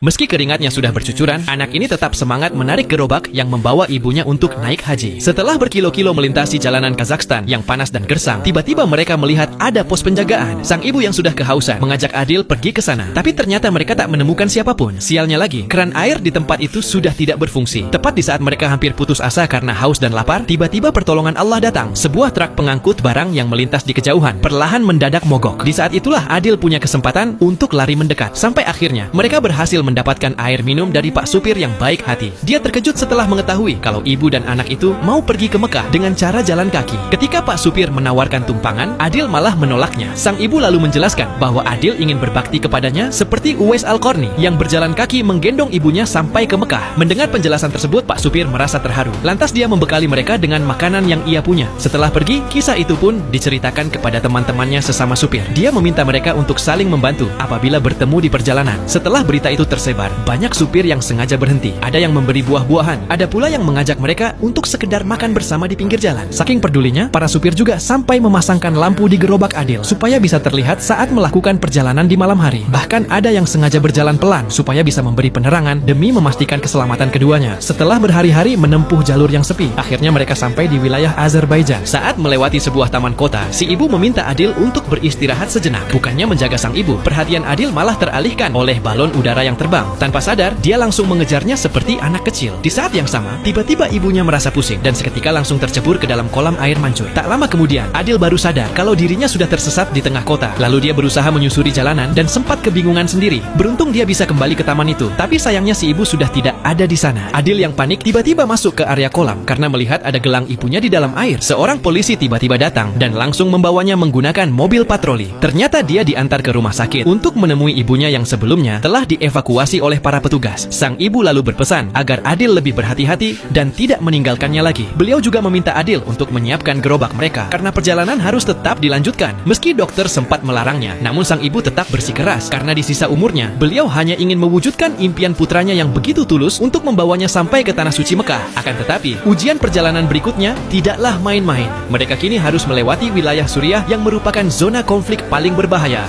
Meski keringatnya sudah bercucuran, anak ini tetap semangat menarik gerobak yang membawa ibunya untuk naik haji. Setelah berkilo-kilo melintasi jalanan Kazakhstan yang panas dan gersang, tiba-tiba mereka melihat ada pos penjagaan. Sang ibu yang sudah kehausan mengajak Adil pergi ke sana. Tapi ternyata mereka tak menemukan siapapun. Sialnya lagi, keran air di tempat itu sudah tidak berfungsi. Tepat di saat mereka hampir putus asa karena haus dan lapar, tiba-tiba pertolongan Allah datang. Sebuah truk pengangkut barang yang melintas di kejauhan perlahan mendadak mogok. Di saat itulah Adil punya kesempatan untuk lari mendekat. Sampai akhirnya mereka berhasil mendapatkan air minum dari Pak Supir yang baik hati. Dia terkejut setelah mengetahui kalau ibu dan anak itu mau pergi ke Mekah dengan cara jalan kaki. Ketika Pak Supir menawarkan tumpangan, Adil malah menolaknya. Sang ibu lalu menjelaskan bahwa Adil ingin berbakti kepadanya seperti Uwais Al-Qarni yang berjalan kaki menggendong ibunya sampai ke Mekah. Mendengar penjelasan tersebut, Pak Supir merasa terharu. Lantas dia membekali mereka dengan makanan yang ia punya. Setelah pergi, kisah itu pun diceritakan kepada teman-temannya sesama supir. Dia meminta mereka untuk saling membantu apabila bertemu di perjalanan. Setelah berita itu tersebar, banyak supir yang sengaja berhenti. Ada yang memberi buah-buahan, ada pula yang mengajak mereka untuk sekedar makan bersama di pinggir jalan. Saking pedulinya, para supir juga sampai memasangkan lampu di gerobak Adil supaya bisa terlihat saat melakukan perjalanan di malam hari. Bahkan ada yang sengaja berjalan pelan supaya bisa memberi penerangan demi memastikan keselamatan keduanya. Setelah berhari-hari menempuh jalur yang sepi, akhirnya mereka sampai di wilayah Azerbaijan. Saat melewati sebuah taman kota, si ibu meminta Adil untuk beristirahat sejenak. Bukannya menjaga sang ibu, perhatian Adil malah teralihkan oleh balon udara yang terbang. Tanpa sadar, dia langsung mengejarnya seperti anak kecil. Di saat yang sama, tiba-tiba ibunya merasa pusing dan seketika langsung tercebur ke dalam kolam air mancur. Tak lama kemudian, Adil baru sadar kalau dirinya sudah tersesat di tengah kota. Lalu dia berusaha menyusuri jalanan dan sempat kebingungan sendiri. Beruntung dia bisa kembali ke taman itu, tapi sayangnya si ibu sudah tidak ada di sana. Adil yang panik tiba-tiba masuk ke area kolam karena melihat ada gelang ibunya di dalam air. Seorang polisi tiba-tiba datang dan langsung membawanya menggunakan mobil patroli. Ternyata dia diantar ke rumah sakit untuk menemui ibunya yang sebelumnya telah dievakuasi oleh para petugas. Sang ibu lalu berpesan agar Adil lebih berhati-hati dan tidak meninggalkannya lagi. Beliau juga meminta Adil untuk menyiapkan gerobak mereka karena perjalanan harus tetap dilanjutkan. Meski dokter sempat melarangnya, namun sang ibu tetap bersikeras karena di sisa umurnya, beliau hanya ingin mewujudkan impian putranya yang begitu tulus untuk membawanya sampai ke tanah suci Mekah. Akan tetapi, ujian perjalanan berikutnya tidaklah main-main. Mereka kini harus melewati wilayah Suriah yang merupakan zona konflik paling berbahaya.